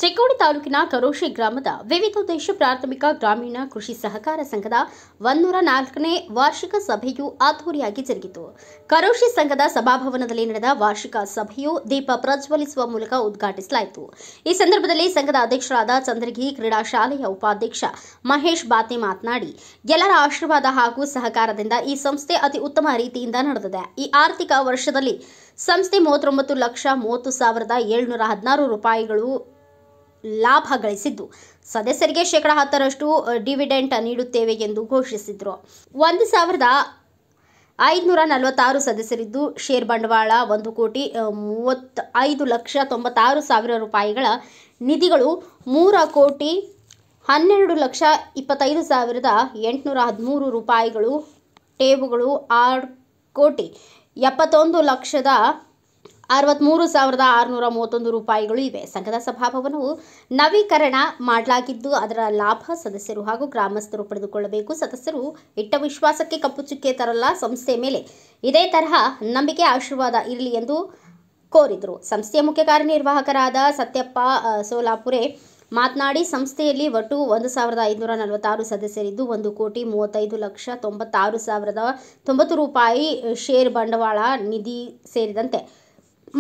ಚಿಕ್ಕೋಡಿ ತಾಲೂಕಿನ ಕರೋಶಿ ಗ್ರಾಮದ ವಿವಿಧೋದ್ದೇಶ ಪ್ರಾಥಮಿಕ ಗ್ರಾಮೀಣ ಕೃಷಿ ಸಹಕಾರ ಸಂಘದ 104ನೇ ವಾರ್ಷಿಕ ಸಭೆಯು ಅದ್ದೂರಿಯಾಗಿ ಜರುಗಿತು. ಕರೋಶಿ ಸಂಘದ ಸಭಾಭವನದಲ್ಲಿ ನಡೆದ ವಾರ್ಷಿಕ ಸಭೆಯು ದೀಪ ಪ್ರಜ್ವಲಿಸುವ ಮೂಲಕ ಉದ್ಘಾಟಿಸಲಾಯಿತು. ಈ ಸಂದರ್ಭದಲ್ಲಿ ಸಂಘದ ಅಧ್ಯಕ್ಷರಾದ ಚಂದ್ರಗಿ ಕ್ರೀಡಾ ಶಾಲೆಯ ಉಪಾಧ್ಯಕ್ಷ ಮಹೇಶ್ ಬಾತೆ ಮಾತನಾಡಿ, ಎಲ್ಲರ ಆಶೀರ್ವಾದ ಹಾಗೂ ಸಹಕಾರದಿಂದ ಈ ಸಂಸ್ಥೆ ಅತಿ ಉತ್ತಮ ರೀತಿಯಿಂದ ನಡೆದಿದೆ. ಈ ಆರ್ಥಿಕ ವರ್ಷದಲ್ಲಿ ಸಂಸ್ಥೆ 39,30,716 ರೂಪಾಯಿಗಳು ಲಾಭ ಗಳಿಸಿದ್ದು, ಸದಸ್ಯರಿಗೆ 10% ಡಿವಿಡೆಂಟ್ ನೀಡುತ್ತೇವೆ ಎಂದು ಘೋಷಿಸಿದರು. 1,546 ಸದಸ್ಯರಿದ್ದು, ಷೇರ್ ಬಂಡವಾಳ 1,35,96,000 ರೂಪಾಯಿಗಳ ನಿಧಿಗಳು 3,12,25,813 ರೂಪಾಯಿಗಳು, ಠೇವುಗಳು 6,71,63,631 ರೂಪಾಯಿಗಳು ಇವೆ. ಸಂಘದ ಸಭಾಭವನವು ನವೀಕರಣ ಮಾಡಲಾಗಿದ್ದು, ಅದರ ಲಾಭ ಸದಸ್ಯರು ಹಾಗೂ ಗ್ರಾಮಸ್ಥರು ಪಡೆದುಕೊಳ್ಳಬೇಕು. ಸದಸ್ಯರು ಇಟ್ಟ ವಿಶ್ವಾಸಕ್ಕೆ ಕಪ್ಪು ಚುಕ್ಕೆ ತರಲ್ಲ. ಸಂಸ್ಥೆ ಮೇಲೆ ಇದೇ ತರಹ ನಂಬಿಕೆ ಆಶೀರ್ವಾದ ಇರಲಿ ಎಂದು ಕೋರಿದರು. ಸಂಸ್ಥೆಯ ಮುಖ್ಯ ಕಾರ್ಯನಿರ್ವಾಹಕರಾದ ಸತ್ಯಪ್ಪ ಸೋಲಾಪುರೆ ಮಾತನಾಡಿ, ಸಂಸ್ಥೆಯಲ್ಲಿ ಒಟ್ಟು 1,546 ಸದಸ್ಯರಿದ್ದು 1,35,96,090 ರೂಪಾಯಿ ಷೇರ್ ಬಂಡವಾಳ ನಿಧಿ ಸೇರಿದಂತೆ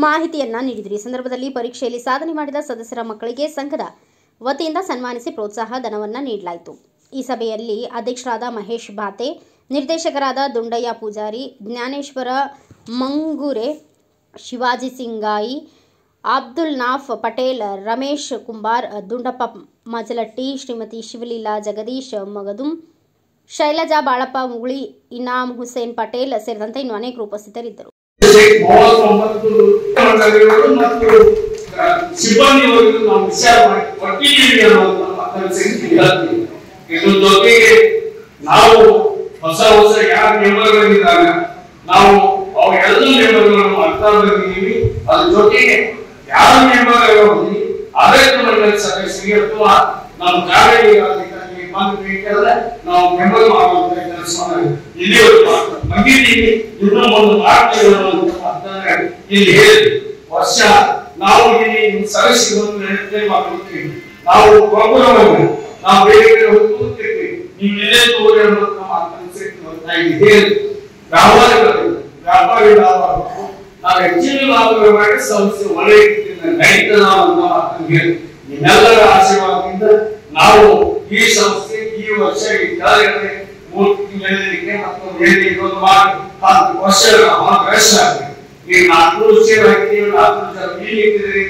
ಮಾಹಿತಿಯನ್ನ ನೀಡಿದರು. ಈ ಸಂದರ್ಭದಲ್ಲಿ ಪರೀಕ್ಷೆಯಲ್ಲಿ ಸಾಧನೆ ಮಾಡಿದ ಸದಸ್ಯರ ಮಕ್ಕಳಿಗೆ ಸಂಘದ ವತಿಯಿಂದ ಸನ್ಮಾನಿಸಿ ಪ್ರೋತ್ಸಾಹ ಧನವನ್ನು ನೀಡಲಾಯಿತು. ಈ ಸಭೆಯಲ್ಲಿ ಅಧ್ಯಕ್ಷರಾದ ಮಹೇಶ್ ಬಾತೆ, ನಿರ್ದೇಶಕರಾದ ದುಂಡಯ್ಯ ಪೂಜಾರಿ, ಜ್ಞಾನೇಶ್ವರ ಮಂಗೂರೆ, ಶಿವಾಜಿ ಸಿಂಗಾಯಿ, ಅಬ್ದುಲ್ ನಾಫ್ ಪಟೇಲ್, ರಮೇಶ್ ಕುಂಬಾರ್, ದುಂಡಪ್ಪ ಮಜಲಟ್ಟಿ, ಶ್ರೀಮತಿ ಶಿವಲೀಲಾ ಜಗದೀಶ್ ಮಗದುಂ, ಶೈಲಜಾ ಬಾಳಪ್ಪ ಮುಗುಳಿ, ಇನಾಮ್ ಹುಸೇನ್ ಪಟೇಲ್ ಸೇರಿದಂತೆ ಇನ್ನೂ ಅನೇಕರು ಉಪಸ್ಥಿತರಿದ್ದರು. ನಾವು ಹೊಸ ಯಾರ ಮೆಂಬರ್ಗಳಿದ್ದಾರೆ, ನಾವು ಅವೆಲ್ಲ ಮೆಂಬರ್ಗಳನ್ನು ಅರ್ಥ ಬರ್ತೀವಿ. ಅದ್ರ ಜೊತೆಗೆ ಯಾರ ಮೆಂಬರ್ ಆಡಳಿತ ಮಂಡಳಿ ಸದಸ್ಯರಿಗೆ ಅಥವಾ ನಮ್ಮ ಜಾಗೃತಿ ಬಂದು ಬೇಕಂದ್ರೆ ನಾವು ಮೆಂಬರ್ ಮಾಡುವಂತ ಕೆಲಸವನ್ನು ಇಲ್ಲಿ ಬಂದಿದ್ದೀವಿ. ಇನ್ನೂ ಒಂದು ಮಾಡ್ತೀವಿ ಇಲ್ಲಿ ಹೇಳಿ ವರ್ಷ ನಾವು ಇಲ್ಲಿ ಸದಸ್ಯರನ್ನು ನಿರ್ಣಯ ಮಾಡ್ಕೊಳ್ತೀವಿ. ನಾವು ಗೊಬ್ಬರವನ್ನು ನಾವು ಬೇರೆ ಕಡೆ ಹೋಗ್ತಿರ್ತೀವಿ. ನೀವು ಎಲ್ಲೇ ತೋರಿ ಅನ್ನೋದು ನಮ್ಮ ಹೇಳಿ ವ್ಯಾಪಾರಿಗಳು ನಾವು ಹೆಚ್ಚಿನ ಲಾಭ ಮಾಡಿ ಸಂಸ್ಥೆ ಒಳ್ಳೆ ರೀತಿಯಿಂದ ನಡೀತದ ಅಂತ ನಿಮ್ಮೆಲ್ಲರ ಆಶೀರ್ವಾದದಿಂದ ನಾವು ಈ ಸಂಸ್ಥೆ ಈ ವರ್ಷ ಈ ಕೆಳಗಡೆ 3 ತಿಂಗಳಿಗೆ ಮತ್ತೊಂದು 10 ವರ್ಷ ಈಗ 400 ಶೇರ್ ಹಾಕಿದ್ದೀವಿ. 400 ಇಲ್ಲಿದ್ದೀರಿ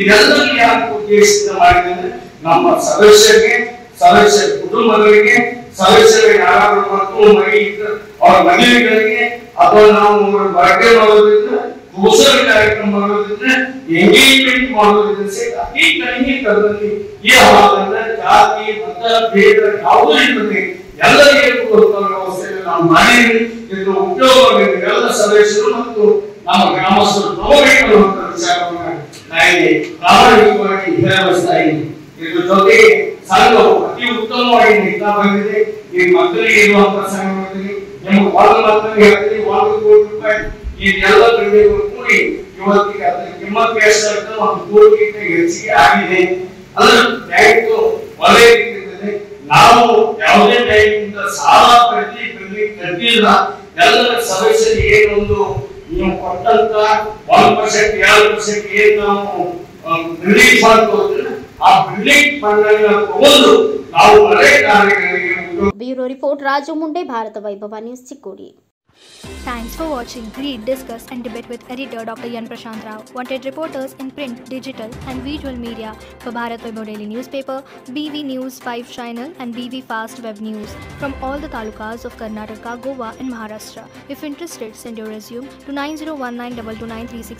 ಇದೆಲ್ಲರೂ ಯಾಕೆ ಉದ್ದೇಶದಿಂದ ಮಾಡಿದ್ರೆ ನಮ್ಮ ಸದಸ್ಯ ಕುಟುಂಬಗಳಿಗೆ ಸದಸ್ಯರಿಗೆ ಯಾರಾದ್ರೂ ಮಕ್ಕಳು ಮರಿ ಅವರ ಮನೆಗಳಿಗೆ ಅಥವಾ ನಾವು ಬರ್ಡೇ ಮಾಡೋದ್ರಿಂದ ಮುಸಲ್ ಕಾರ್ಯಕ್ರಮ ಮಾಡೋದ್ರಿಂದ ಎಂಗೇಜ್ಮೆಂಟ್ ಮಾಡೋದ್ರಿಂದ ಅತಿ ಕಡಿಮೆ ದರದಲ್ಲಿ ಈ ಹವಾಮಾನ ಜಾತಿ ಮತ ಭೇದ ಯಾವುದೂ ಇಲ್ಲದೆ ಎಲ್ಲರಿಗೂ ವ್ಯವಸ್ಥೆಯನ್ನು ನಾವು ಮಾಡಿದ್ವಿ. ಇದು ಉಪಯೋಗವಾಗಿ ಎಲ್ಲ ಸದಸ್ಯರು ಮತ್ತು ನಮ್ಮ ಗ್ರಾಮಸ್ಥರು ತಗೋಬೇಕನ್ನುವಂತ ವಿಚಾರವನ್ನು ನಾನು ಪ್ರಾಮಾಣಿಕವಾಗಿ ಹೇಳಬಯಸ್ತಾ ಇದ್ದೀನಿ. ಇದ್ರ ಜೊತೆಗೆ ಸಂಘವು ಅತಿ ಉತ್ತಮವಾಗಿ ನಡೀತಾ ಬಂದಿದೆ. ಈ ಮಕ್ಕಳಿಗೆ ಇರುವಂತಹ ಸಂಘದಲ್ಲಿ ನಿಮಗೆ ಒಂದು ಮಕ್ಕಳಿಗೆ ಹೇಳ್ತೀನಿ, 1 ಕೋಟಿ ರೂಪಾಯಿ ಈ ಎಲ್ಲ ದುಡ್ಡುಗಳು ಕೂಡಿ ಇವತ್ತಿಗೆ ಅದರ ಕಿಮ್ಮತ್ತು ಎಷ್ಟಾಗ್ತದೆ 1 ಕೋಟಿಗಿಂತ ಹೆಚ್ಚಿಗೆ ಆಗಿದೆ. ಅದರ ಬ್ಯಾಂಕ್ ಒಳ್ಳೆ ರೀತಿಯಲ್ಲಿ ನಾವು ಯಾವುದೇ ಬ್ಯಾಂಕಿಂದ ಸಾಲ ಕಟ್ಟಿಲ್ಲ. ಎಲ್ಲರ ಸದಸ್ಯರಿಗೆ ಏನೊಂದು ನೀವು ಕೊಟ್ಟಂತ 1% 2% ಏನು ನಾವು ರಿಲೀಫ್ ಮಾಡ್ಕೋದ್ರೆ ಆ ರಿಲೀಫ್ ಫಂಡ್ಗಳನ್ನ ತಗೊಂಡು ನಾವು ಒಳ್ಳೆ ಕಾರ್ಯಗಳಿಗೆ. ಬ್ಯೂರೋ ರಿಪೋರ್ಟ್ ರಾಜು ಮುಂಡೆ, ಭಾರತ ವೈಭವ news, Chikkodi. Thanks for watching. Read, discuss and debate with editor Dr. Yan Prashant Rao. Wanted reporters in print, digital and visual media for Bharat Vaibhav Daily Newspaper, BV News 5 Channel and BV Fast Web News from all the talukas of Karnataka, Goa and Maharashtra. If interested, send your resume to 9019229363.